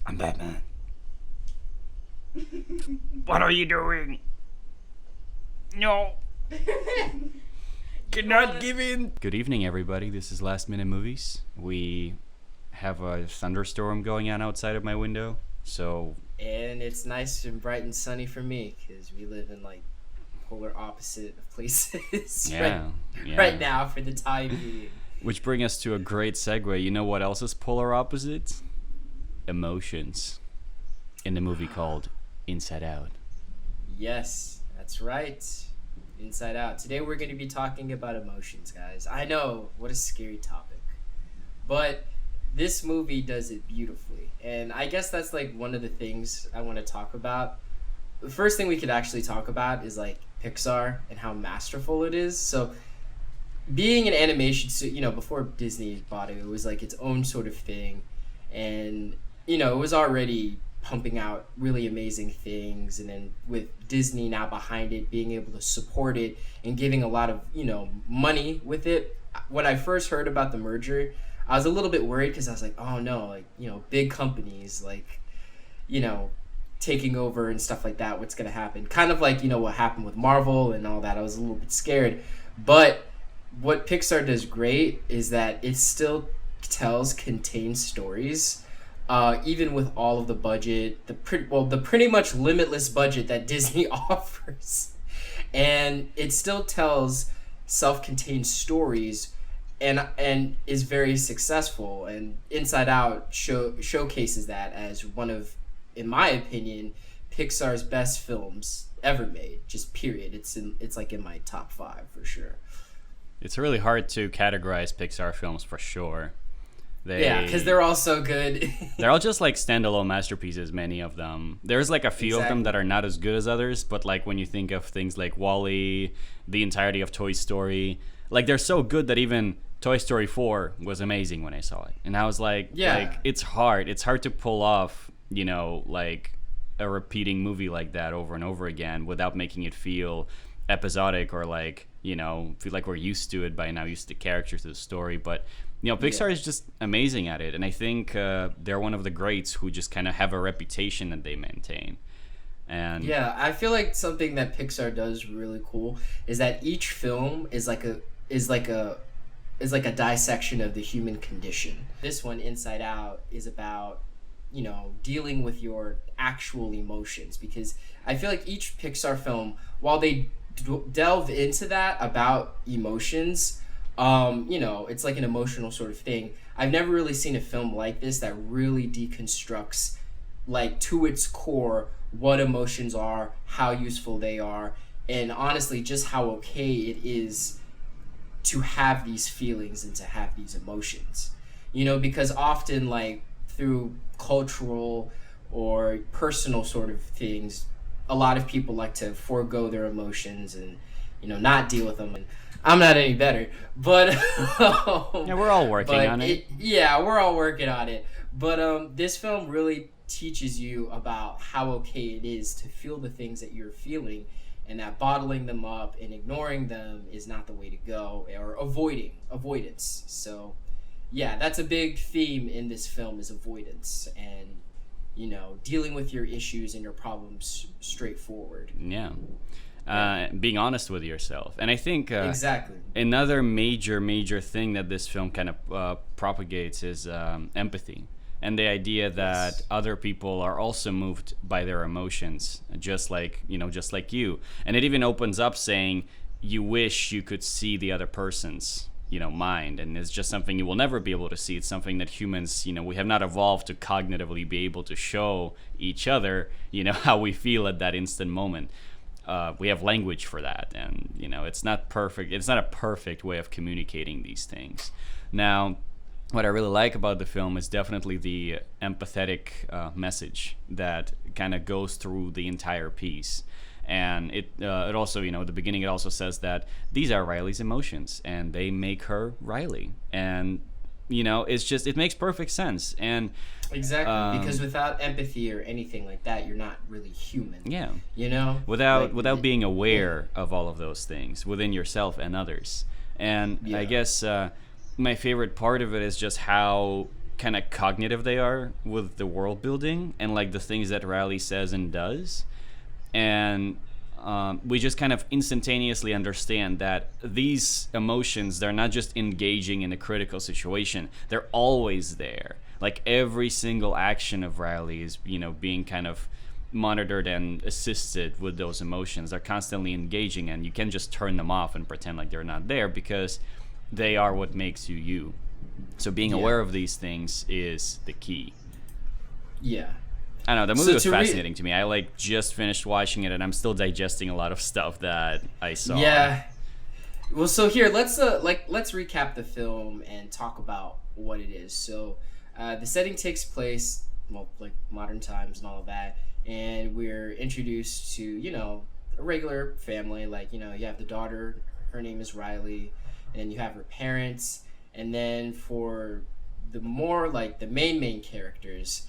I'm Batman. What are you doing? No. Cannot give in. Good evening, everybody. This is Last Minute Movies. We have a thunderstorm going on outside of my window, so... And it's nice and bright and sunny for me, because we live in, like, polar opposite of places right now for the time being. Which brings us to a great segue. You know what else is polar opposite? Emotions. In the movie called Inside Out. Yes, that's right. Inside Out. Today we're going to be talking about emotions, guys. I know, what a scary topic. But this movie does it beautifully. And I guess that's like one of the things I want to talk about. The first thing we could actually talk about is like Pixar and how masterful it is. So being an animation, before Disney bought it, it was like its own sort of thing. And, it was already pumping out really amazing things, and then with Disney now behind it, being able to support it and giving a lot of money with it. When I first heard about the merger, I was a little bit worried because I was like, oh no, like big companies like taking over and stuff like that, what's gonna happen, kind of like what happened with Marvel and all that. I was a little bit scared, but what Pixar does great is that it still tells contained stories. Even with all of the budget, the pretty much limitless budget that Disney offers, and it still tells self-contained stories, and is very successful. And Inside Out showcases that as one of, in my opinion, Pixar's best films ever made. Just period. It's like in my top 5 for sure. It's really hard to categorize Pixar films for sure. Because they're all so good. They're all just like standalone masterpieces, many of them. There's like a few of them that are not as good as others, but like when you think of things like WALL-E, the entirety of Toy Story, like they're so good that even Toy Story 4 was amazing when I saw it. And I was like, it's hard. It's hard to pull off, like a repeating movie like that over and over again without making it feel episodic or like, feel like we're used to it by now, used to the characters, to the story. But Pixar is just amazing at it, and I think they're one of the greats who just kind of have a reputation that they maintain. And yeah, I feel like something that Pixar does really cool is that each film is like a dissection of the human condition. This one, Inside Out, is about dealing with your actual emotions, because I feel like each Pixar film, while they delve into that about emotions, it's like an emotional sort of thing. I've never really seen a film like this that really deconstructs, like, to its core, what emotions are, how useful they are, and honestly, just how okay it is to have these feelings and to have these emotions. Because often, like, through cultural or personal sort of things, a lot of people like to forego their emotions and, not deal with them. And I'm not any better, but we're all working on it. Yeah, we're all working on it. But this film really teaches you about how okay it is to feel the things that you're feeling, and that bottling them up and ignoring them is not the way to go, or avoidance. So, yeah, that's a big theme in this film, is avoidance and dealing with your issues and your problems straightforward. Yeah. Being honest with yourself. And I think exactly another major thing that this film kind of propagates is empathy, and the idea that other people are also moved by their emotions, just like you. And it even opens up saying you wish you could see the other person's mind, and it's just something you will never be able to see. It's something that humans, we have not evolved to cognitively be able to show each other how we feel at that instant moment. We have language for that, and it's not perfect. It's not a perfect way of communicating these things. Now, what I really like about the film is definitely the empathetic message that kind of goes through the entire piece. And it also, at the beginning, it also says that these are Riley's emotions, and they make her Riley. And, it makes perfect sense. And exactly, because without empathy or anything like that, you're not really human. Yeah. Without being aware of all of those things within yourself and others. And I guess my favorite part of it is just how kind of cognitive they are with the world building and like the things that Riley says and does. And we just kind of instantaneously understand that these emotions, they're not just engaging in a critical situation, they're always there. Like every single action of Riley is, being kind of monitored and assisted with those emotions. They're constantly engaging, and you can't just turn them off and pretend like they're not there, because they are what makes you you. So being aware of these things is the key. Yeah. I don't know, the movie was fascinating to me. I like just finished watching it, and I'm still digesting a lot of stuff that I saw. Yeah. Well, so here let's recap the film and talk about what it is. So, the setting takes place like modern times and all of that, and we're introduced to a regular family. Like you have the daughter, her name is Riley, and you have her parents, and then for the more like the main characters,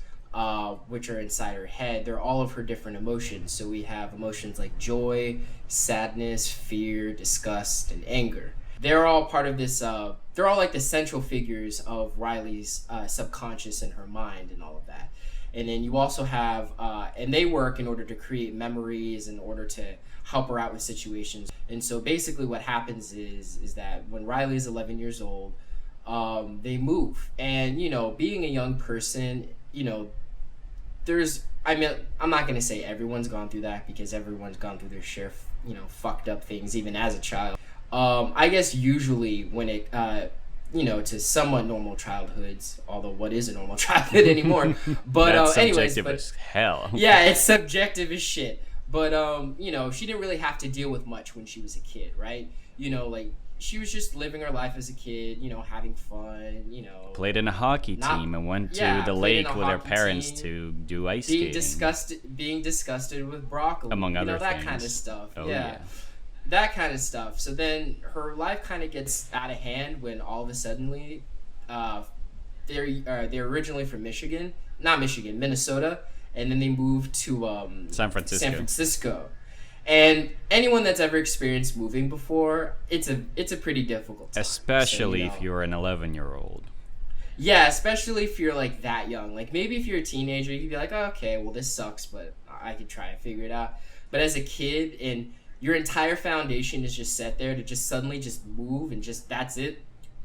which are inside her head, they're all of her different emotions. So we have emotions like joy, sadness, fear, disgust, and anger. They're all part of this, they're all like the central figures of Riley's subconscious in her mind and all of that. And then you also have, and they work in order to create memories, in order to help her out with situations. And so basically what happens is that when Riley is 11 years old, they move. And, being a young person, I'm not going to say everyone's gone through that, because everyone's gone through their share of, fucked up things, even as a child. I guess usually when it, to somewhat normal childhoods, although what is a normal childhood anymore? But that's anyways, subjective as hell. Yeah, it's subjective as shit. But she didn't really have to deal with much when she was a kid, right? Like she was just living her life as a kid, having fun, Played in a hockey team and went to the lake with her parents to do ice skating. Being disgusted with broccoli, among other that things. kind of stuff. Oh, yeah. That kind of stuff. So then her life kind of gets out of hand when all of a sudden, they're originally from Minnesota, and then they moved to San Francisco. And anyone that's ever experienced moving before, it's a pretty difficult time. Especially if you're an 11-year-old. Yeah, especially if you're like that young. Like maybe if you're a teenager, you could be like, oh, okay, well this sucks, but I could try and figure it out. But as a kid, and your entire foundation is just set there to just suddenly just move and just that's it.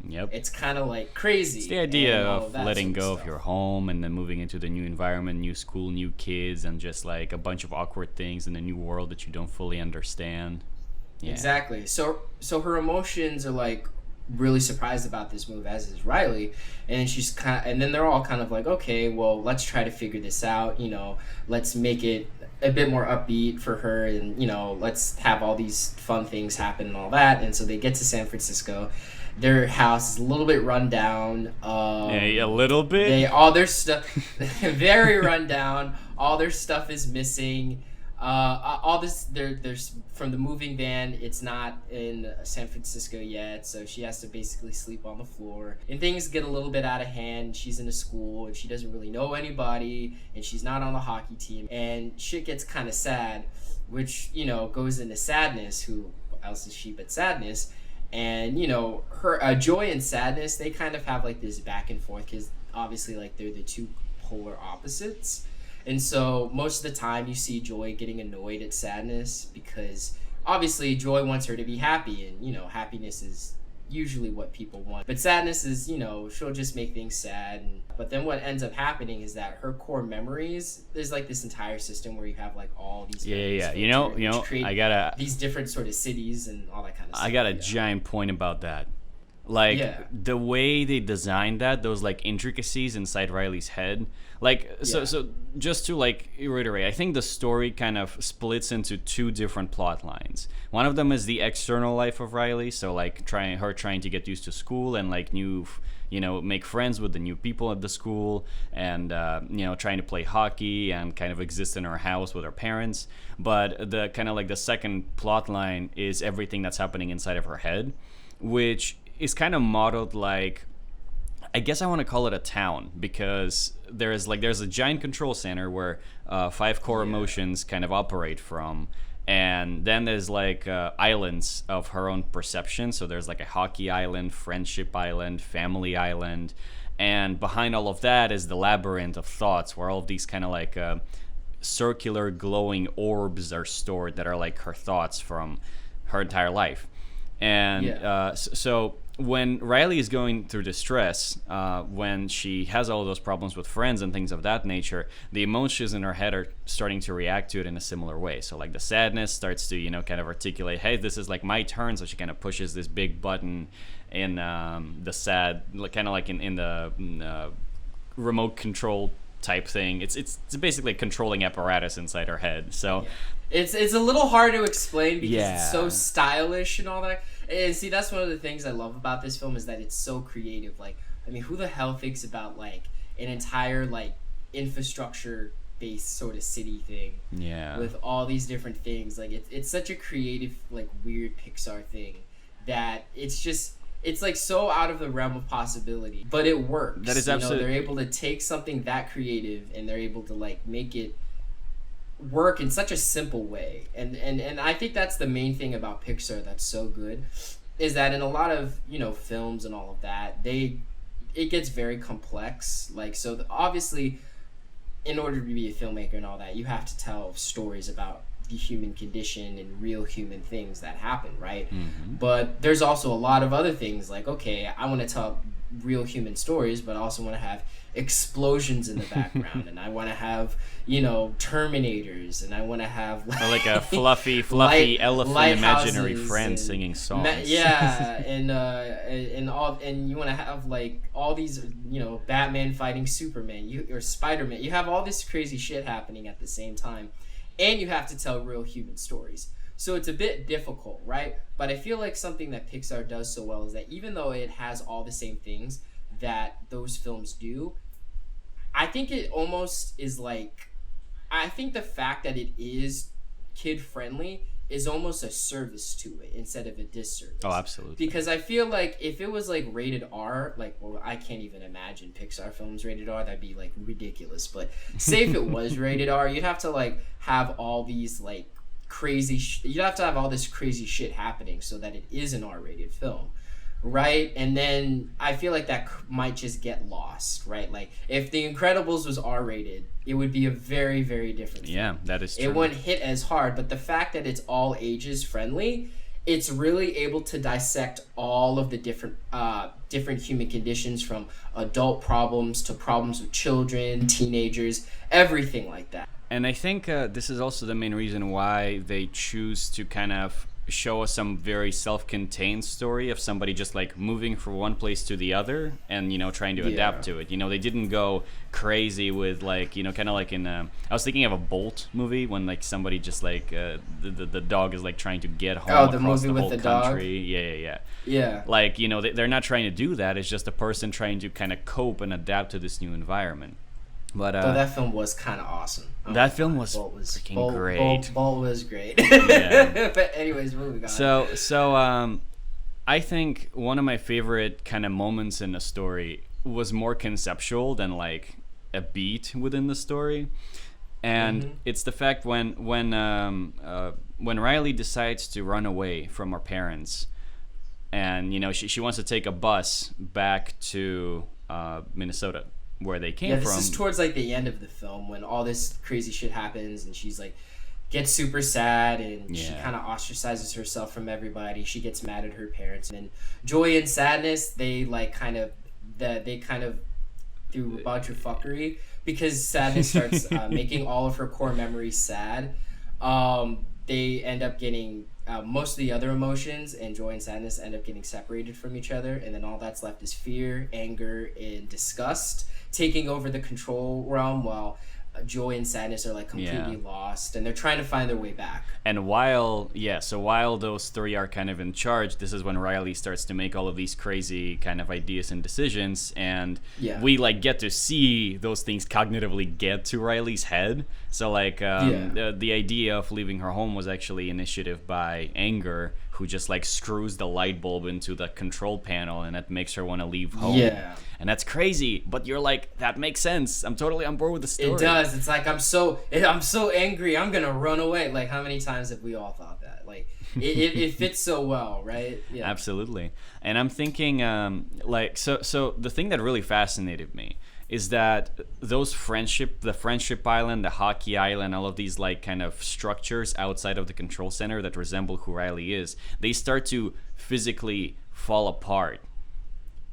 Yep. It's kind of like crazy. It's the idea of letting go of your home and then moving into the new environment, new school, new kids, and just like a bunch of awkward things in a new world that you don't fully understand. Yeah. Exactly. So her emotions are like really surprised about this move, as is Riley, and and then they're all kind of like, okay, well, let's try to figure this out. Let's make it a bit more upbeat for her, and let's have all these fun things happen and all that. And so they get to San Francisco. Their house is a little bit run down. A little bit. All their stuff very run down. All their stuff is missing. All this there's from the moving van. It's not in San Francisco yet, so she has to basically sleep on the floor. And things get a little bit out of hand. She's in a school and she doesn't really know anybody, and she's not on the hockey team. And shit gets kind of sad, which goes into sadness. Who else is she but sadness? And her joy and sadness, they kind of have like this back and forth, because obviously like they're the two polar opposites. And so most of the time you see Joy getting annoyed at sadness, because obviously Joy wants her to be happy, and happiness is usually what people want. But sadness is, she'll just make things sad. But then what ends up happening is that her core memories, there's like this entire system where you have like all these I gotta these different sort of cities and all that kind of stuff. I got a giant point about that. Like the way they designed that, those like intricacies inside Riley's head. So just to like reiterate, I think the story kind of splits into two different plot lines. One of them is the external life of Riley, so like trying to get used to school and like make friends with the new people at the school, and trying to play hockey and kind of exist in her house with her parents. But the kind of like the second plot line is everything that's happening inside of her head, which is kind of modeled like, I guess I want to call it a town, because there's a giant control center where 5 core emotions kind of operate from, and then there's like islands of her own perception. So there's like a hockey island, friendship island, family island, And behind all of that is the labyrinth of thoughts, where all of these kind of like circular glowing orbs are stored that are like her thoughts from her entire life. And so when Riley is going through distress, when she has all those problems with friends and things of that nature, the emotions in her head are starting to react to it in a similar way. So like the sadness starts to, kind of articulate, hey, this is like my turn. So she kind of pushes this big button in the sad, kind of like in the remote control type thing. It's basically a controlling apparatus inside her head. So it's a little hard to explain because it's so stylish and all that. And see, that's one of the things I love about this film is that it's so creative. Like, I mean, who the hell thinks about like an entire like infrastructure based sort of city thing with all these different things? Like it's such a creative, like weird Pixar thing that it's like so out of the realm of possibility, but it works. That is absolutely. They're able to take something that creative and they're able to like make it work in such a simple way. And I think that's the main thing about Pixar that's so good, is that in a lot of films and all of that, it gets very complex. Like, so obviously, in order to be a filmmaker and all that, you have to tell stories about the human condition and real human things that happen, right? But there's also a lot of other things like, okay, I want to tell real human stories, but I also want to have explosions in the background and I want to have Terminators, and I want to have like a fluffy elephant imaginary friend singing songs. And you want to have like all these Batman fighting Superman, or Spider-Man. You have all this crazy shit happening at the same time, and you have to tell real human stories. So it's a bit difficult, right? But I feel like something that Pixar does so well is that even though it has all the same things that those films do, I think it almost is like, I think the fact that it is kid friendly is almost a service to it instead of a disservice. Oh, absolutely. Because I feel like if it was like rated R, like, well, I can't even imagine Pixar films rated R. That'd be like ridiculous. But say if it was rated R, you'd have to like have all these like crazy you'd have to have all this crazy shit happening so that it is an R-rated film, right? And then I feel like that might just get lost, right? Like if The Incredibles was R-rated, it would be a very, very different film. Yeah, that is true. It wouldn't hit as hard, but the fact that it's all ages friendly, it's really able to dissect all of the different human conditions, from adult problems to problems with children, teenagers, everything like that. And I think this is also the main reason why they choose to kind of show us some very self-contained story of somebody just like moving from one place to the other and trying to adapt to it. They didn't go crazy with like kind of like in I was thinking of a Bolt movie when like somebody just like the dog is like trying to get home across the whole country. Yeah. Like they're not trying to do that. It's just a person trying to kind of cope and adapt to this new environment. But that film was kind of awesome. That film was freaking great. Bolt was great. Yeah. But anyways, moving on. So I think one of my favorite kind of moments in the story was more conceptual than like a beat within the story, and it's the fact when Riley decides to run away from her parents, and she wants to take a bus back to Minnesota, where they came from. This is towards like the end of the film when all this crazy shit happens and she's like gets super sad and she kind of ostracizes herself from everybody. She gets mad at her parents, and joy and sadness, they kind of do a bunch of fuckery because sadness starts making all of her core memories sad. They end up getting most of the other emotions, and joy and sadness end up getting separated from each other, and then all that's left is fear, anger, and disgust taking over the control realm, while joy and sadness are like completely lost, and they're trying to find their way back. And while those three are kind of in charge, this is when Riley starts to make all of these crazy kind of ideas and decisions, and we like get to see those things cognitively get to Riley's head. So like the idea of leaving her home was actually initiative by Anger, who just like screws the light bulb into the control panel, and that makes her want to leave home. And that's crazy, but you're like, that makes sense. I'm totally on board with the story. It does. It's like I'm so angry, I'm gonna run away. Like, how many times have we all thought that? Like, it fits so well, right? Yeah. Absolutely. And I'm thinking, so the thing that really fascinated me is that the friendship island, the hockey island, all of these like kind of structures outside of the control center that resemble who Riley is, they start to physically fall apart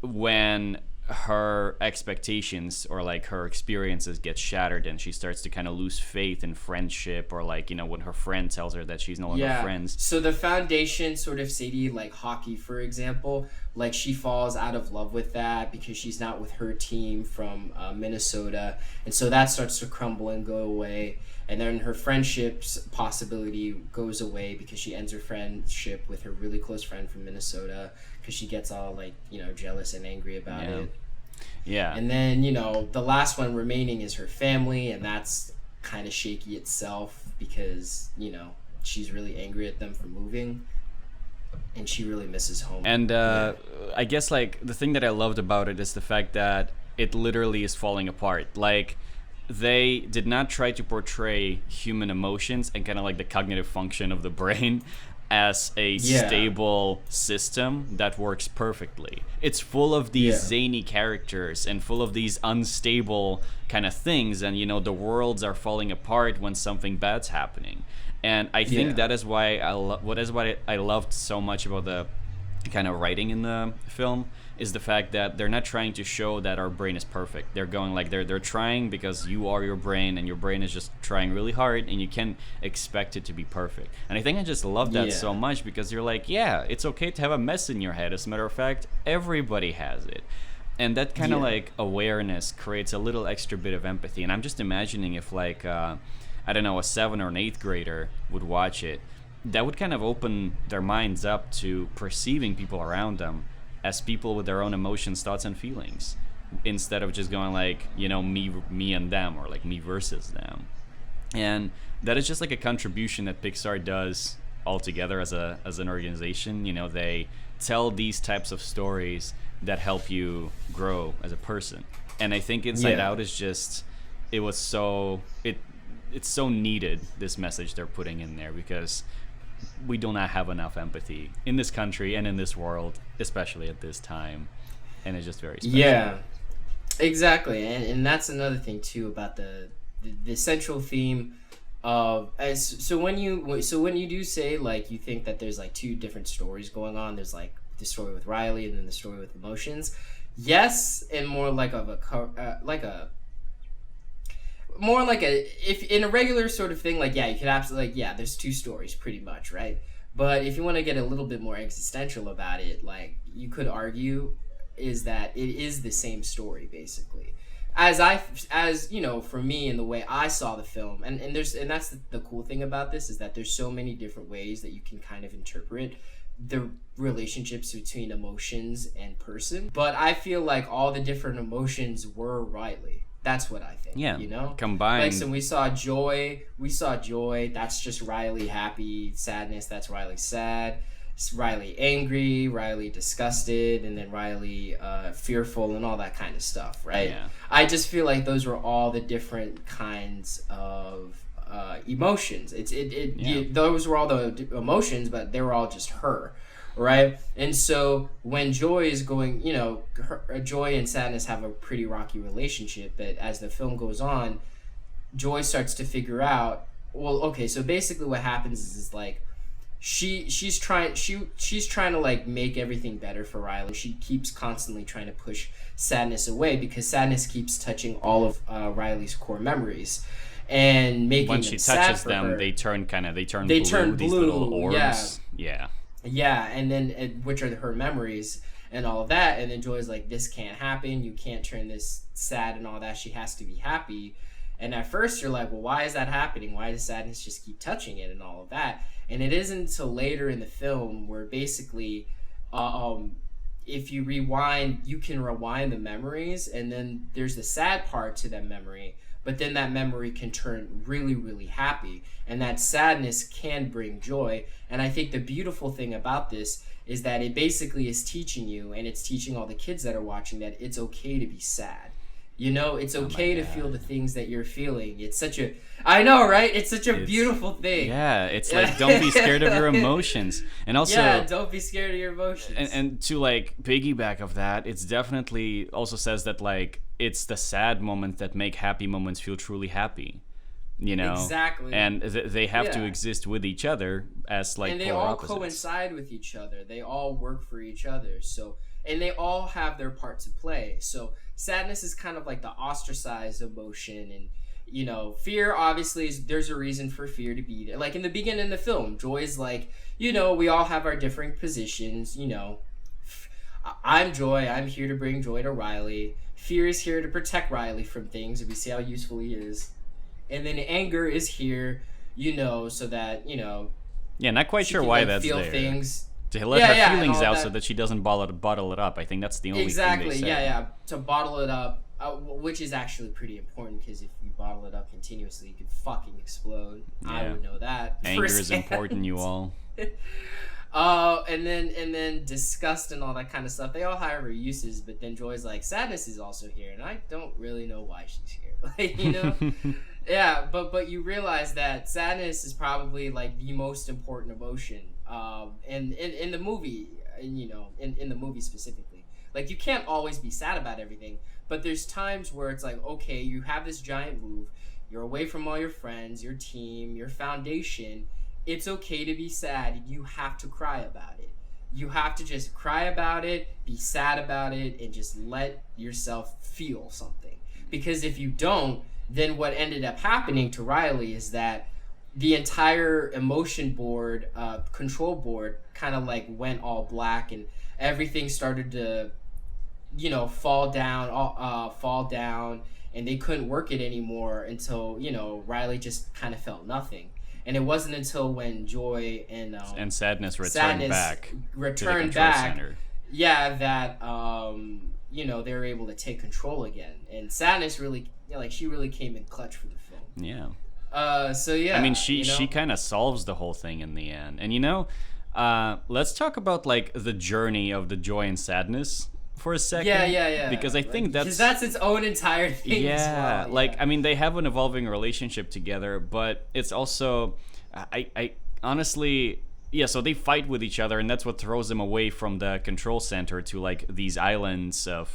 when her expectations or like her experiences get shattered, and she starts to kind of lose faith in friendship, or like, when her friend tells her that she's no longer friends. So the foundation sort of Sadie, like hockey, for example, like she falls out of love with that because she's not with her team from Minnesota, and so that starts to crumble and go away. And then her friendship's possibility goes away because she ends her friendship with her really close friend from Minnesota because she gets all like, jealous and angry about it. Yeah. And then, the last one remaining is her family, and that's kind of shaky itself because, she's really angry at them for moving, and she really misses home. And I guess like the thing that I loved about it is the fact that it literally is falling apart. Like, they did not try to portray human emotions and kind of like the cognitive function of the brain as a stable system that works perfectly. It's full of these zany characters and full of these unstable kind of things, and the worlds are falling apart when something bad's happening. And I think that is why what I loved so much about the kind of writing in the film is the fact that they're not trying to show that our brain is perfect. They're going like they're trying because you are your brain, and your brain is just trying really hard, and you can't expect it to be perfect. And I think I just love that so much because you're like, yeah, it's okay to have a mess in your head. As a matter of fact, everybody has it. And that kind of like awareness creates a little extra bit of empathy. And I'm just imagining if like, I don't know, a 7th or an 8th grader would watch it, that would kind of open their minds up to perceiving people around them as people with their own emotions, thoughts, and feelings, instead of just going like, me and them, or like me versus them. And that is just like a contribution that Pixar does altogether as an organization. They tell these types of stories that help you grow as a person. And I think Inside Out is just, it's so needed, this message they're putting in there, because we do not have enough empathy in this country and in this world, especially at this time, and it's just very special. Yeah, exactly. And that's another thing too about the central theme of when you do say like you think that there's like two different stories going on, there's like the story with Riley and then the story with emotions. Yes, and more like if in a regular sort of thing, like, you could absolutely, like, there's two stories pretty much, right? But if you want to get a little bit more existential about it, like, you could argue is that it is the same story basically. As for me, and the way I saw the film, and that's the cool thing about this, is that there's so many different ways that you can kind of interpret the relationships between emotions and person. But I feel like all the different emotions were Riley. That's what I think. Yeah. Combined. Like, so we saw joy. That's just Riley happy. Sadness, that's Riley sad. It's Riley angry. Riley disgusted, and then Riley fearful, and all that kind of stuff, right? Yeah. I just feel like those were all the different kinds of emotions. Those were all the emotions, but they were all just her. Right? And so when Joy is going, Joy and Sadness have a pretty rocky relationship, but as the film goes on, Joy starts to figure out, well, okay, so basically what happens is like she's trying to like make everything better for Riley. She keeps constantly trying to push Sadness away because Sadness keeps touching all of Riley's core memories and making when them she sad touches for them, her. they turn blue. These Blue, little orbs. Yeah, and then which are her memories and all of that, and then Joy's like, this can't happen, you can't turn this sad and all that, she has to be happy. And at first you're like, well, why is that happening? Why does Sadness just keep touching it and all of that? And it isn't until later in the film where basically if you rewind, you can rewind the memories, and then there's the sad part to that memory, but then that memory can turn really, really happy, and that sadness can bring joy. And I think the beautiful thing about this is that it basically is teaching you, and it's teaching all the kids that are watching, that it's okay to be sad. It's Oh my okay to feel god. the things that you're feeling. It's such a, I know, right? It's such a It's beautiful thing. Yeah, it's like don't be scared of your emotions. And Yeah, also don't be scared of your emotions. and to like piggyback of that, it's definitely also says that like it's the sad moments that make happy moments feel truly happy. Exactly. And they have to Yeah. exist with each other as like And they polar all opposites. coincide with each other. They all work for each other. So, and they all have their part to play. So, sadness is kind of like the ostracized emotion, and fear obviously is, there's a reason for fear to be there. Like in the beginning of the film, Joy is like, we all have our different positions. I'm Joy. I'm here to bring joy to Riley. Fear is here to protect Riley from things. If we see how useful he is, and then anger is here, so that Yeah, not quite she sure can why like that's feel there. things. To let Yeah, her yeah, and feelings all out that. so that she doesn't bottle it up. I think that's the only Exactly. thing they Yeah, said. yeah. To bottle it up, which is actually pretty important because if you bottle it up continuously, you could fucking explode. I Yeah. would know that. Anger is firsthand. important, you all. And then disgust and all that kind of stuff. They all have their uses, but then Joy's like, sadness is also here, and I don't really know why she's here. Yeah, but you realize that sadness is probably like the most important emotion. And in the movie, and in the movie specifically, like you can't always be sad about everything, but there's times where it's like, okay, you have this giant move, you're away from all your friends, your team, your foundation. It's okay to be sad. You have to cry about it. You have to just cry about it, be sad about it, and just let yourself feel something. Because if you don't, then what ended up happening to Riley is that the entire emotion board, control board, kind of like went all black, and everything started to, fall down, and they couldn't work it anymore until Riley just kind of felt nothing. And it wasn't until when Joy And sadness returned Sadness back to the returned control back, center. yeah, that they were able to take control again. And sadness really, she really came in clutch for the film. Yeah. So yeah, I mean, she kind of solves the whole thing in the end. And let's talk about like the journey of the joy and sadness for a second. Yeah. Because I think because that's its own entire thing. yeah, as well. like I mean, they have an evolving relationship together, but it's also, I honestly, yeah. So they fight with each other, and that's what throws them away from the control center to like these islands of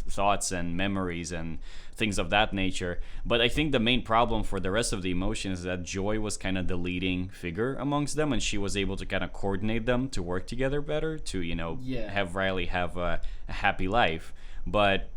thoughts and memories and things of that nature. But I think the main problem for the rest of the emotions is that Joy was kind of the leading figure amongst them, and she was able to kind of coordinate them to work together better to have Riley have a happy life. But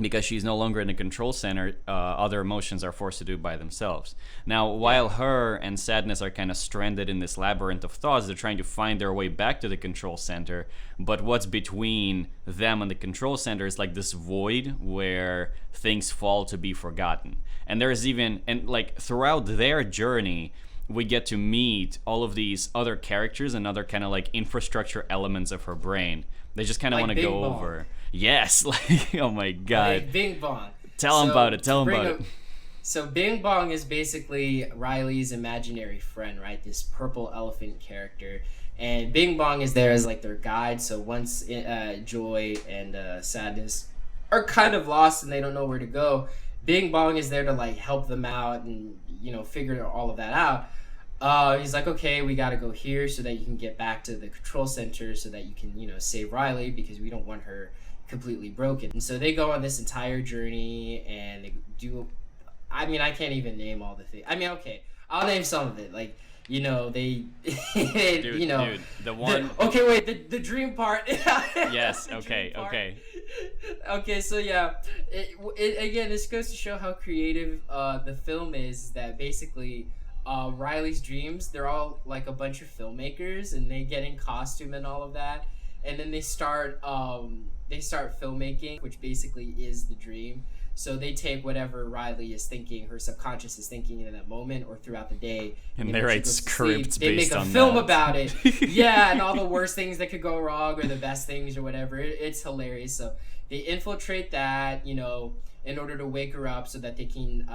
because she's no longer in the control center, other emotions are forced to do it by themselves. Now, while her and sadness are kind of stranded in this labyrinth of thoughts, they're trying to find their way back to the control center. But what's between them and the control center is like this void where things fall to be forgotten. And there's even, and like throughout their journey, we get to meet all of these other characters and other kind of like infrastructure elements of her brain. They just kind of Like want to Bing go Bong. over. Yes, like oh my god. Like Bing Bong. Tell him about it. Tell him about it. So Bing Bong is basically Riley's imaginary friend, right? This purple elephant character. And Bing Bong is there as like their guide. So once Joy and Sadness are kind of lost and they don't know where to go, Bing Bong is there to like help them out and figure all of that out. He's like, okay, we got to go here so that you can get back to the control center so that you can save Riley because we don't want her completely broken. And so they go on this entire journey and they do. I mean, I can't even name all the things. I mean, okay, I'll name some of it. Like they, Dude, the one. Okay, wait, the dream part. Yes. The Okay. dream part. Okay. Okay, so yeah, again, this goes to show how creative the film is. That basically, Riley's dreams, they're all like a bunch of filmmakers, and they get in costume and all of that, and then they start filmmaking, which basically is the dream. So they take whatever Riley is thinking, her subconscious is thinking in that moment or throughout the day, And they write scripts they based make a on film that. about it. Yeah, and all the worst things that could go wrong or the best things or whatever. It's hilarious. So they infiltrate that, in order to wake her up so that they can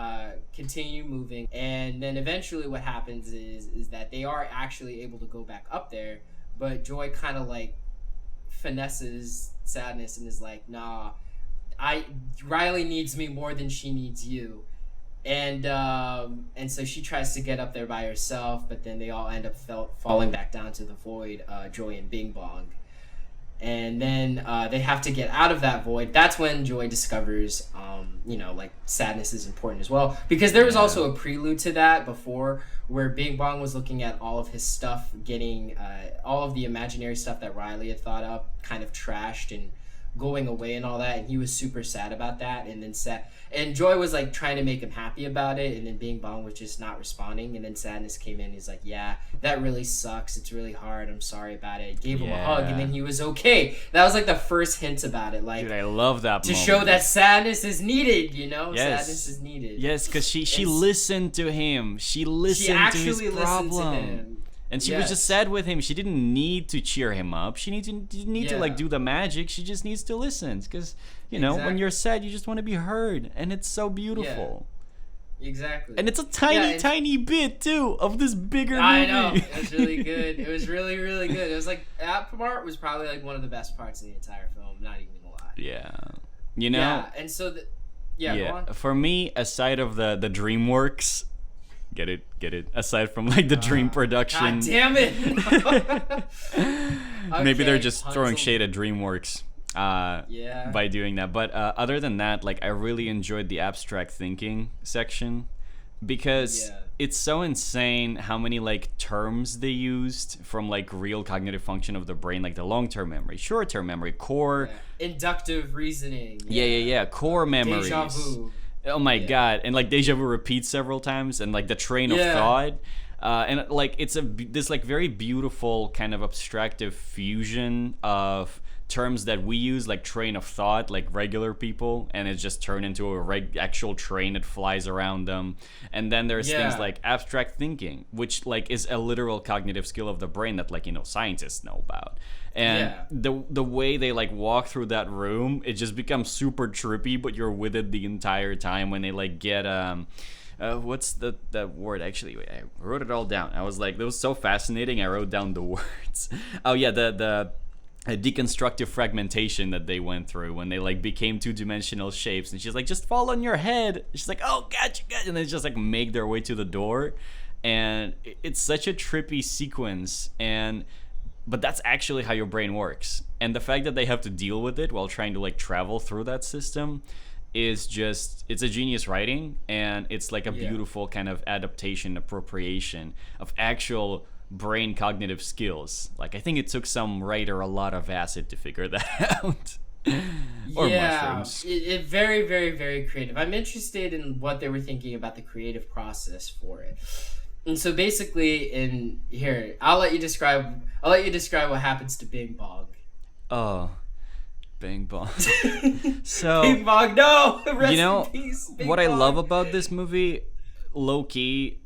continue moving. And then eventually what happens is that they are actually able to go back up there, but Joy kind of like finesses Sadness and is like, nah, I Riley needs me more than she needs you. And so she tries to get up there by herself, but then they all end up falling back down to the void, Joy and Bing Bong. And then they have to get out of that void. That's when Joy discovers, like sadness is important as well. Because there was also a prelude to that before, where Bing Bong was looking at all of his stuff, getting all of the imaginary stuff that Riley had thought up kind of trashed and going away and all that, and he was super sad about that. And Joy was like trying to make him happy about it, and then Bing Bong was just not responding. And then sadness came in. He's like, yeah, that really sucks, it's really hard, I'm sorry about it. Gave him a hug, and then he was okay. That was like the first hint about it, like, dude, I love that to moment. show that sadness is needed. Yes. Sadness is needed. Yes, because she listened to him. She listened to his problem. To him. And she was just sad with him. She didn't need to cheer him up. She didn't need to like do the magic. She just needs to listen. Because, when you're sad, you just want to be heard. And it's so beautiful. Yeah. Exactly. And it's a tiny bit, too, of this bigger movie. I know. It was really good. It was really, really good. It was like, that part was probably like one of the best parts of the entire film. Not even going to lie. Yeah. Yeah, and so, go on. For me, aside of the DreamWorks... Get it. Aside from like the dream production. God damn it! Maybe they're just throwing shade at DreamWorks by doing that. But other than that, like I really enjoyed the abstract thinking section because it's so insane how many like terms they used from like real cognitive function of the brain, like the long-term memory, short-term memory, core, inductive reasoning. Core memories. Deja vu. Oh my god! And like deja vu repeats several times, and like the train of thought, and like it's this like very beautiful kind of abstractive fusion of terms that we use, like train of thought, like regular people, and it's just turned into a actual train that flies around them. And then there's things like abstract thinking, which like is a literal cognitive skill of the brain that like scientists know about. And the way they like walk through that room, it just becomes super trippy, but you're with it the entire time when they like get what's the word? Actually, wait, I wrote it all down. I was like, that was so fascinating. I wrote down the words. Oh yeah, the deconstructive fragmentation that they went through when they like became two-dimensional shapes, and she's like, just fall on your head. She's like, oh, gotcha, and they just like make their way to the door, and it's such a trippy sequence. But that's actually how your brain works. And the fact that they have to deal with it while trying to like travel through that system is just, it's a genius writing, and it's like a beautiful kind of adaptation, appropriation of actual brain cognitive skills. Like I think it took some writer a lot of acid to figure that out. Or mushrooms. It very, very, very creative. I'm interested in what they were thinking about the creative process for it. And so basically, I'll let you describe what happens to Bing Bong. Oh, Bing Bong. So Bing Bong, no. Rest in peace, Bing what Bong. I love about this movie, low key,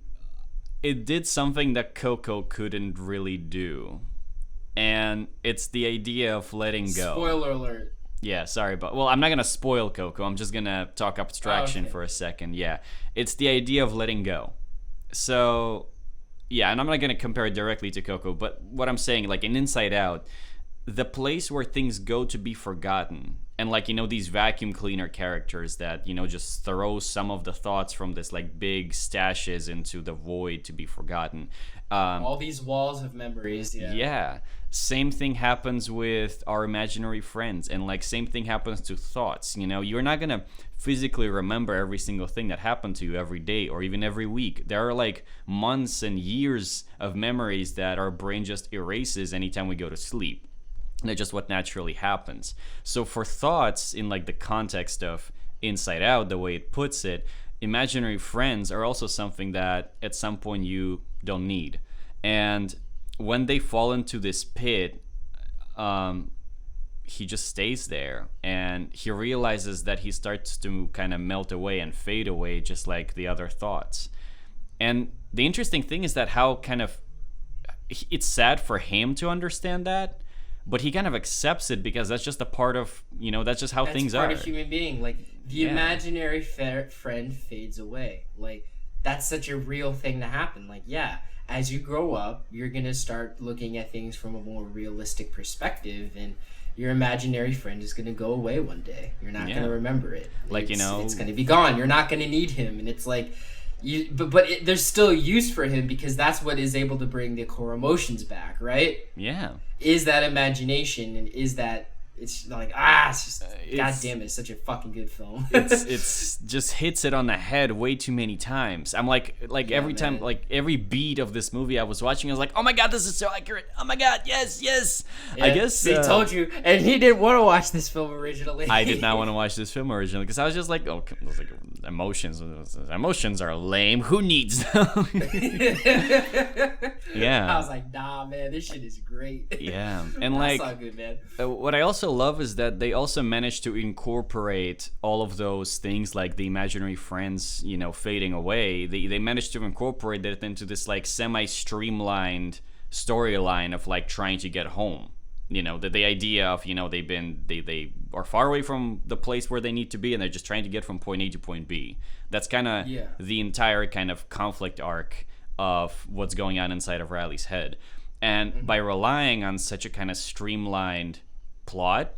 it did something that Coco couldn't really do, and it's the idea of letting go. Spoiler alert. Yeah, sorry, but I'm not gonna spoil Coco. I'm just gonna talk abstraction for a second. Yeah, it's the idea of letting go. So, yeah, and I'm not going to compare it directly to Coco, but what I'm saying, like in Inside Out, the place where things go to be forgotten, and like, these vacuum cleaner characters that, just throw some of the thoughts from this like big stashes into the void to be forgotten. All these walls of memories, Yeah. Same thing happens with our imaginary friends, and like same thing happens to thoughts. You're not gonna physically remember every single thing that happened to you every day or even every week. There are like months and years of memories that our brain just erases anytime we go to sleep. That's just what naturally happens. So for thoughts, in like the context of Inside Out, the way it puts it, imaginary friends are also something that at some point you don't need. And when they fall into this pit, he just stays there, and he realizes that he starts to kind of melt away and fade away, just like the other thoughts. And the interesting thing is that how kind of it's sad for him to understand that, but he kind of accepts it because that's just a part of, that's just how things are. That's part of human being. Like the imaginary friend fades away. Like that's such a real thing to happen. Like, as you grow up, you're going to start looking at things from a more realistic perspective, and your imaginary friend is gonna go away one day. You're not gonna remember it. Like, it's gonna be gone. You're not gonna need him, and it's like, there's still use for him because that's what is able to bring the core emotions back, right? Yeah. Is that imagination, and is that it's like it's just god damn it, it's such a fucking good film. it's just hits it on the head way too many times. I'm like every time, like every beat of this movie I was watching, I was like, oh my god, this is so accurate. Oh my god, yes. Yeah, I guess he told you, and he didn't want to watch this film originally. I did not want to watch this film originally because I was just like, emotions are lame. Who needs them? Yeah. I was like, nah, man, this shit is great. Yeah, and like, that's all good, man. What I also love is that they also managed to incorporate all of those things, like the imaginary friends, fading away. They managed to incorporate that into this like semi-streamlined storyline of like trying to get home. The idea of they are far away from the place where they need to be, and they're just trying to get from point A to point B. That's kind of the entire kind of conflict arc of what's going on inside of Riley's head. And by relying on such a kind of streamlined plot,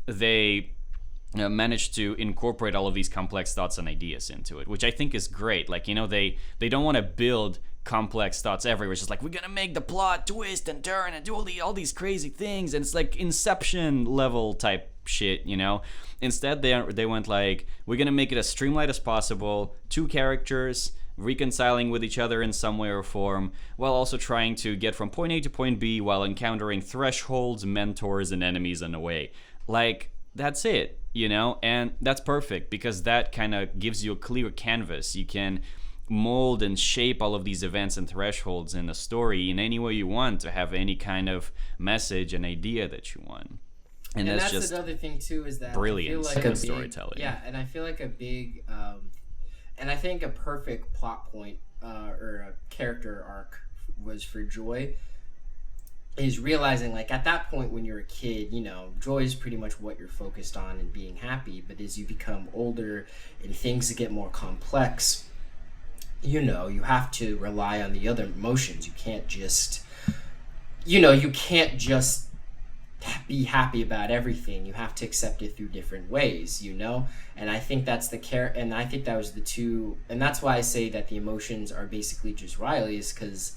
they managed to incorporate all of these complex thoughts and ideas into it, which I think is great. Like, they don't want to build complex thoughts everywhere. It's just like, we're gonna make the plot twist and turn and do all these crazy things, and it's like Inception level type shit. Instead they went like, we're gonna make it as streamlined as possible, two characters reconciling with each other in some way or form, while also trying to get from point A to point B while encountering thresholds, mentors, and enemies on the way. Like, that's it, and that's perfect because that kind of gives you a clear canvas. You can mold and shape all of these events and thresholds in a story in any way you want to have any kind of message and idea that you want. And that's just another thing too, is that brilliance I feel like in storytelling. Yeah, and I feel like a big and I think a perfect plot point or a character arc was for Joy, is realizing, like, at that point when you're a kid, joy is pretty much what you're focused on and being happy. But as you become older and things get more complex, you have to rely on the other emotions. You can't just be happy about everything. You have to accept it through different ways, and I think that's and I think that was the two, and that's why I say that the emotions are basically just Riley, is because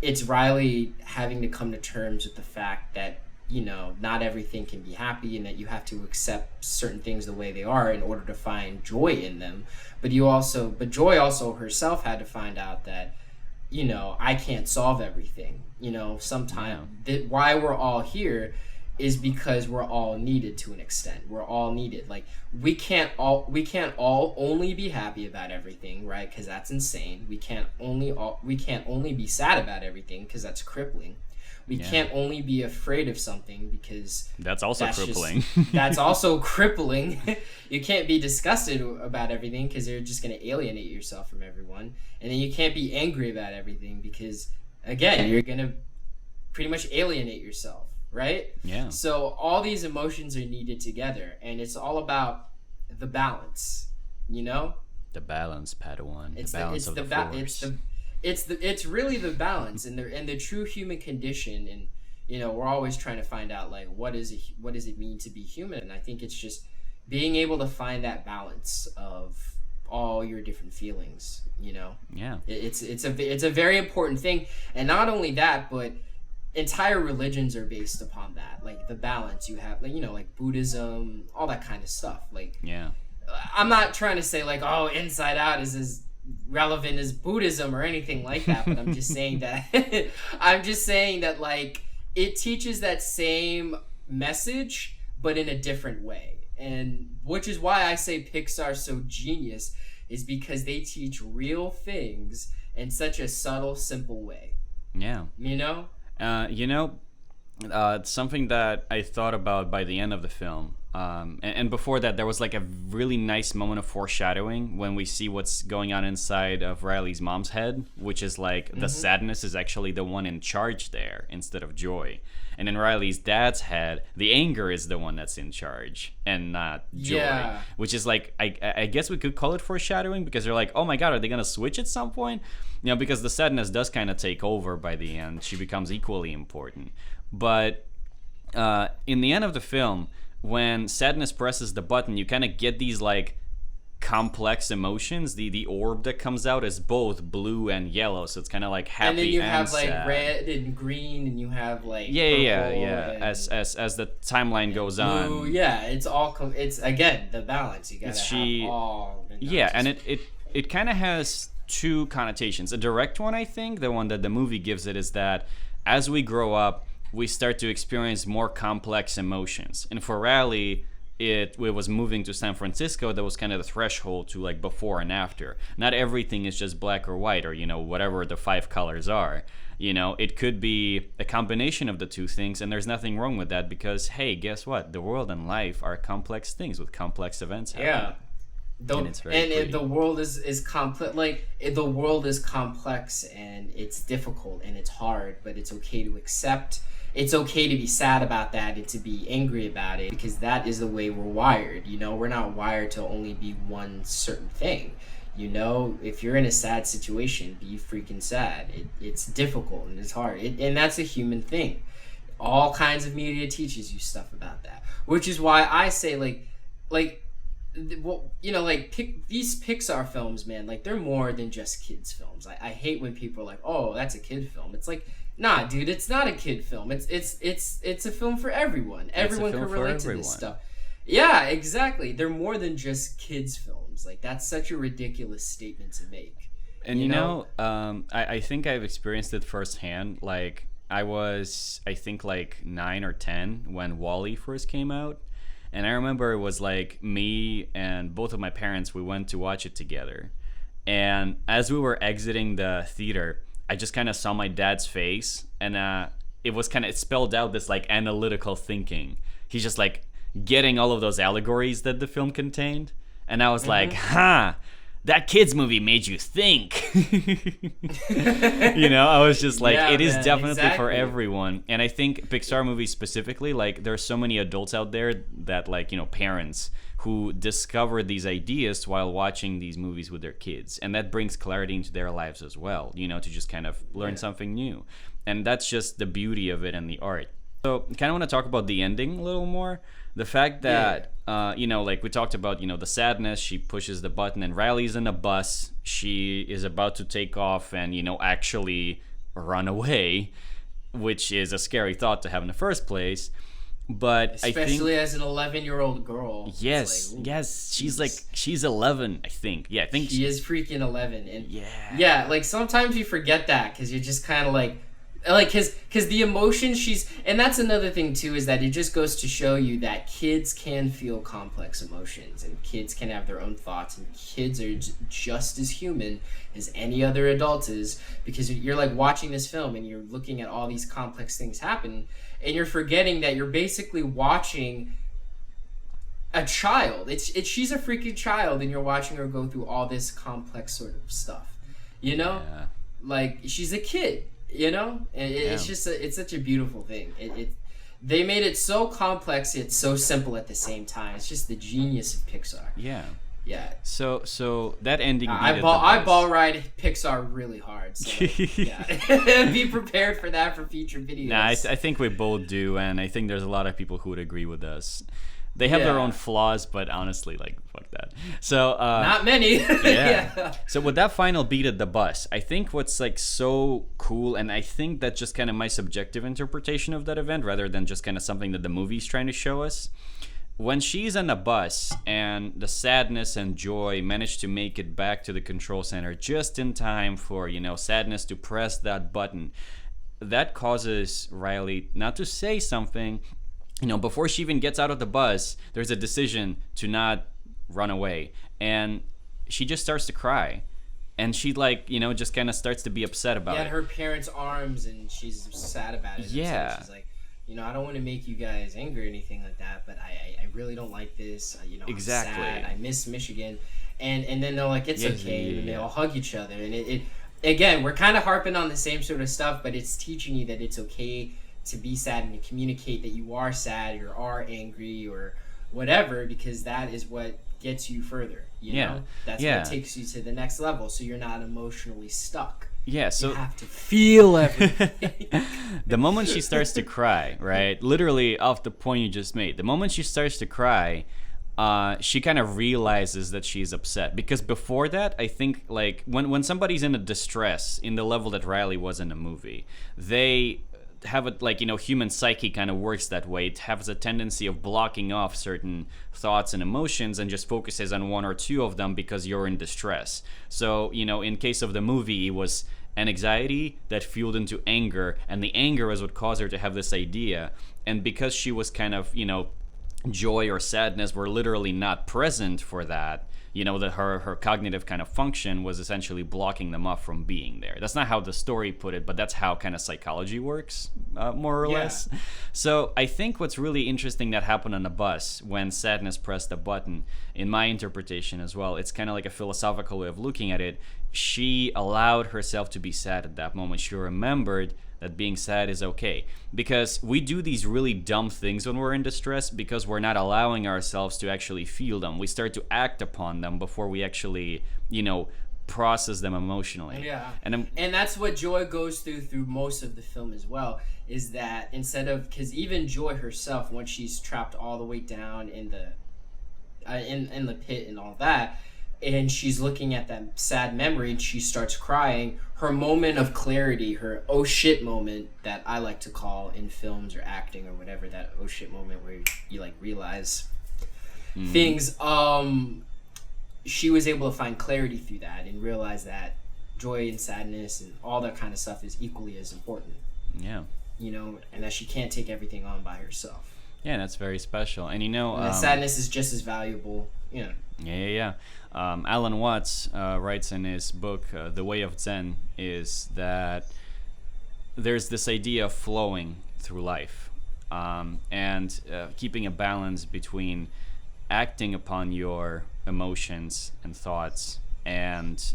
it's Riley having to come to terms with the fact that not everything can be happy, and that you have to accept certain things the way they are in order to find joy in them. But Joy also herself had to find out that I can't solve everything. Sometimes why we're all here is because we're all needed to an extent. We're all needed. Like, we can't all only be happy about everything, right? Because that's insane. We can't only be sad about everything, because that's crippling. We can't only be afraid of something, because that's also crippling. That's also crippling. You can't be disgusted about everything, because you're just going to alienate yourself from everyone. And then you can't be angry about everything, because, again, you're going to pretty much alienate yourself, right? Yeah. So all these emotions are needed together, and it's all about the balance, The balance, Padawan. The balance of the force. It's really the balance and the true human condition. And we're always trying to find out, like, what does it mean to be human. And I think it's just being able to find that balance of all your different feelings. It's a very important thing. And not only that, but entire religions are based upon that, like the balance you have, like like Buddhism, all that kind of stuff. Like, I'm not trying to say like, oh, Inside Out is as relevant as Buddhism or anything like that, but I'm just saying that like, it teaches that same message but in a different way. And which is why I say Pixar's so genius, is because they teach real things in such a subtle, simple way. Something that I thought about by the end of the film, and before that, there was like a really nice moment of foreshadowing when we see what's going on inside of Riley's mom's head, which is like the sadness is actually the one in charge there instead of joy. And in Riley's dad's head, the anger is the one that's in charge and not joy, which is like, I guess we could call it foreshadowing, because they're like, oh my God, are they going to switch at some point? Because the sadness does kind of take over by the end. She becomes equally important. But in the end of the film, when sadness presses the button, you kind of get these like complex emotions. The orb that comes out is both blue and yellow, so it's kind of like happy And then you and have like sad. red and green, and you have like Yeah. purple As the timeline goes blue. on, Yeah, it's all. It's again the balance. You gotta It's have all. And not yeah, and just- it kind of has two connotations. A direct one, I think, the one that the movie gives it, is that as we grow up, we start to experience more complex emotions. And for Riley, it was moving to San Francisco that was kind of the threshold to like before and after. Not everything is just black or white, or whatever the five colors are. It could be a combination of the two things, and there's nothing wrong with that, because hey, guess what? The world and life are complex things with complex events happening. Yeah. And it's very pretty. The world is complex. The world is complex, and it's difficult and it's hard, but it's okay to accept. It's okay to be sad about that and to be angry about it, because that is the way we're wired. We're not wired to only be one certain thing. If you're in a sad situation, be freaking sad. It's difficult and it's hard, and that's a human thing. All kinds of media teaches you stuff about that, which is why I say these Pixar films, man, like they're more than just kids films. I hate when people are like, oh, that's a kid film. It's like, nah, dude, it's not a kid film. It's a film for everyone. Everyone can relate to this stuff. Yeah, exactly. They're more than just kids films. Like, that's such a ridiculous statement to make. And I think I've experienced it firsthand. Like, I was, I think, like 9 or 10 when Wall-E first came out. And I remember it was like me and both of my parents, we went to watch it together. And as we were exiting the theater, I just kind of saw my dad's face, and it spelled out this like analytical thinking. He's just like getting all of those allegories that the film contained. And I was like, that kids movie made you think. I was just like, it is definitely for everyone. And I think Pixar movies specifically, like there's so many adults out there that like, parents who discover these ideas while watching these movies with their kids. And that brings clarity into their lives as well, to just kind of learn something new. And that's just the beauty of it and the art. So I kind of want to talk about the ending a little more. The fact that, like we talked about, the sadness, she pushes the button and Riley's in a bus. She is about to take off and, actually run away, which is a scary thought to have in the first place. But especially as an 11-year-old girl. Yes, like, yes. She's 11, I think. Yeah, I think she is freaking 11. And yeah, like sometimes you forget that because you're just kind of like because the emotion and that's another thing too, is that it just goes to show you that kids can feel complex emotions and kids can have their own thoughts, and kids are just as human as any other adult is, because you're like watching this film and you're looking at all these complex things happen, and you're forgetting that you're basically watching a child. She's a freaking child, and you're watching her go through all this complex sort of stuff, like she's a kid. It's just it's such a beautiful thing. They made it so complex yet so simple at the same time. It's just the genius of Pixar. Yeah. So that ending. I ball ride Pixar really hard. So be prepared for that for future videos. Nah, I think we both do, and I think there's a lot of people who would agree with us. They have their own flaws, but honestly, like, fuck that. So not many. Yeah. So with that final beat at the bus, I think what's like so cool, and I think that's just kind of my subjective interpretation of that event rather than just kind of something that the movie's trying to show us. When she's on the bus and the sadness and joy manage to make it back to the control center just in time for, sadness to press that button, that causes Riley not to say something. Before she even gets out of the bus, there's a decision to not run away. And she just starts to cry. And she, just kind of starts to be upset about it. Yeah, her parents' arms, and she's sad about it. Yeah. So she's like, I don't want to make you guys angry or anything like that, but I really don't like this. Exactly. I'm sad. I miss Michigan. And then they're like, it's okay. And they all hug each other. And it again, we're kind of harping on the same sort of stuff, but it's teaching you that it's okay to be sad and to communicate that you are sad or are angry or whatever, because that is what gets you further. That's what takes you to the next level, so you're not emotionally stuck. Yeah, so you have to feel everything. the moment she starts to cry, right? Literally off the point you just made. The moment she starts to cry, she kind of realizes that she's upset. Because before that, I think like when somebody's in a distress in the level that Riley was in the movie, they have it like, human psyche kind of works that way. It has a tendency of blocking off certain thoughts and emotions and just focuses on one or two of them because you're in distress. So, in case of the movie, it was an anxiety that fueled into anger, and the anger is what caused her to have this idea. And because she was kind of, joy or sadness were literally not present for that, that her cognitive kind of function was essentially blocking them off from being there. That's not how the story put it, but that's how kind of psychology works, more or less. So I think what's really interesting that happened on the bus when sadness pressed the button, in my interpretation as well, it's kind of like a philosophical way of looking at it. She allowed herself to be sad at that moment. She remembered that being sad is okay. Because we do these really dumb things when we're in distress because we're not allowing ourselves to actually feel them. We start to act upon them before we actually, process them emotionally. Yeah. And that's what Joy goes through most of the film as well, is that instead of, because even Joy herself, when she's trapped all the way down in the pit and all that, and she's looking at that sad memory and she starts crying, her moment of clarity, her oh shit moment that I like to call in films or acting or whatever, that oh shit moment where you like realize things, she was able to find clarity through that and realize that joy and sadness and all that kind of stuff is equally as important. Yeah. And that she can't take everything on by herself. Yeah, that's very special. And that sadness is just as valuable. Yeah. Alan Watts writes in his book, The Way of Zen, is that there's this idea of flowing through life, and keeping a balance between acting upon your emotions and thoughts and,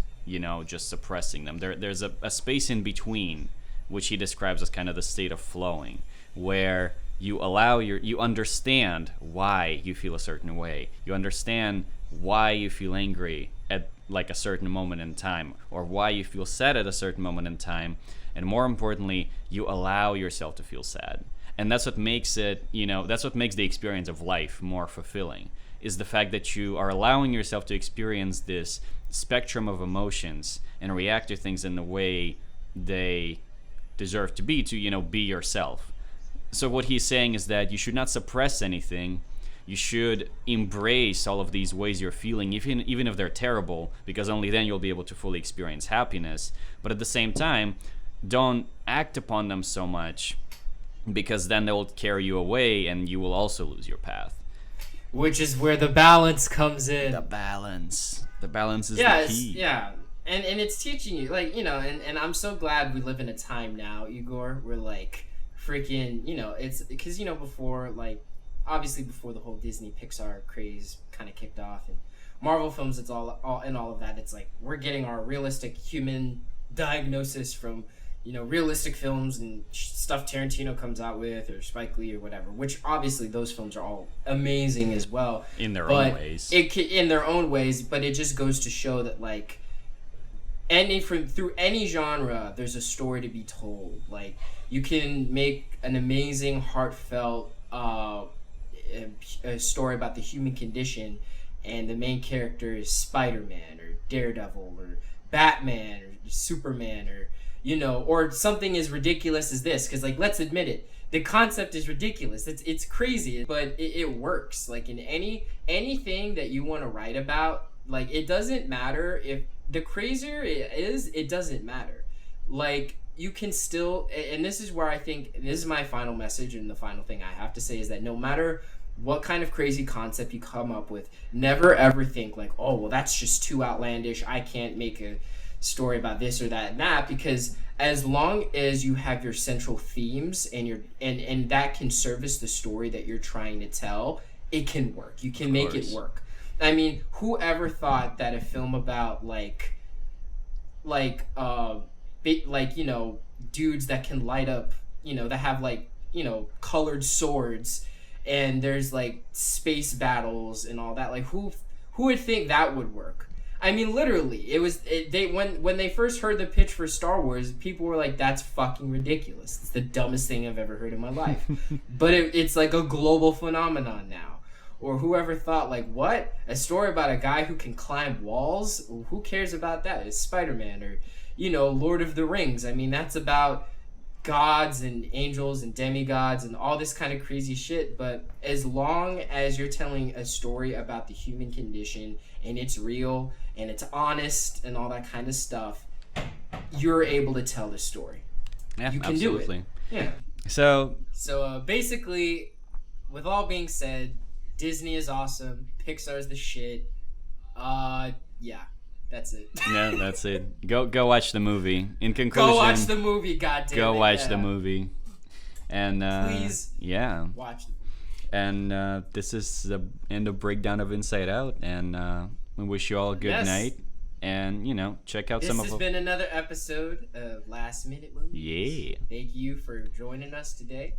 just suppressing them. There's a space in between, which he describes as kind of the state of flowing, where you understand why you feel a certain way. You understand why you feel angry at like a certain moment in time, or why you feel sad at a certain moment in time, and more importantly, you allow yourself to feel sad. And that's what makes it, that's what makes the experience of life more fulfilling, is the fact that you are allowing yourself to experience this spectrum of emotions and react to things in the way they deserve to be yourself. So what he's saying is that you should not suppress anything. You should embrace all of these ways you're feeling, even if they're terrible, because only then you'll be able to fully experience happiness. But at the same time, don't act upon them so much, because then they'll carry you away and you will also lose your path. Which is where the balance comes in. The balance is the key. Yeah. And it's teaching you, and I'm so glad we live in a time now, Igor, where freaking, it's because, before, obviously before the whole Disney Pixar craze kind of kicked off and Marvel films, it's all of that, it's we're getting our realistic human diagnosis from realistic films and stuff Tarantino comes out with, or Spike Lee or whatever, which obviously those films are all amazing as well in their own ways. In their own ways, but it just goes to show that through any genre there's a story to be told. You can make an amazing heartfelt a story about the human condition, and the main character is Spider-Man or Daredevil or Batman or Superman, or something as ridiculous as this, because let's admit it, the concept is ridiculous, it's crazy, but it works. In anything that you want to write about, it doesn't matter if the crazier it is, it doesn't matter. You can still, and this is where I think, this is my final message, and the final thing I have to say is that no matter what kind of crazy concept you come up with, never ever think oh, well, that's just too outlandish, I can't make a story about this or that and that, because as long as you have your central themes and that can service the story that you're trying to tell, it can work. You can make it work. I mean, whoever thought that a film about dudes that can light up, that have colored swords, and there's space battles and all that, who would think that would work? I mean, literally, they when they first heard the pitch for Star Wars, people were like, "That's fucking ridiculous. It's the dumbest thing I've ever heard in my life." But it's like a global phenomenon now. Or whoever thought, like, what? A story about a guy who can climb walls? Who cares about that? It's Spider-Man. Or, Lord of the Rings. I mean, that's about gods and angels and demigods and all this kind of crazy shit. But as long as you're telling a story about the human condition and it's real and it's honest and all that kind of stuff, you're able to tell the story. Yeah, you can absolutely. do it. Yeah. So Basically, with all being said, Disney is awesome. Pixar is the shit. Yeah, that's it. Yeah, that's it. Go watch the movie. In conclusion, go watch the movie. Goddamn. Go watch the movie. And please. Yeah. Watch the movie. And this is the end of Breakdown of Inside Out. And we wish you all a good night. And check out some of. This has been another episode of Last Minute Movies. Yeah. Thank you for joining us today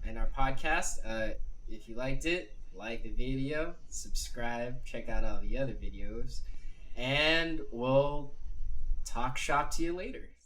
in our podcast. If you liked it, like the video, subscribe, check out all the other videos, and we'll talk shop to you later.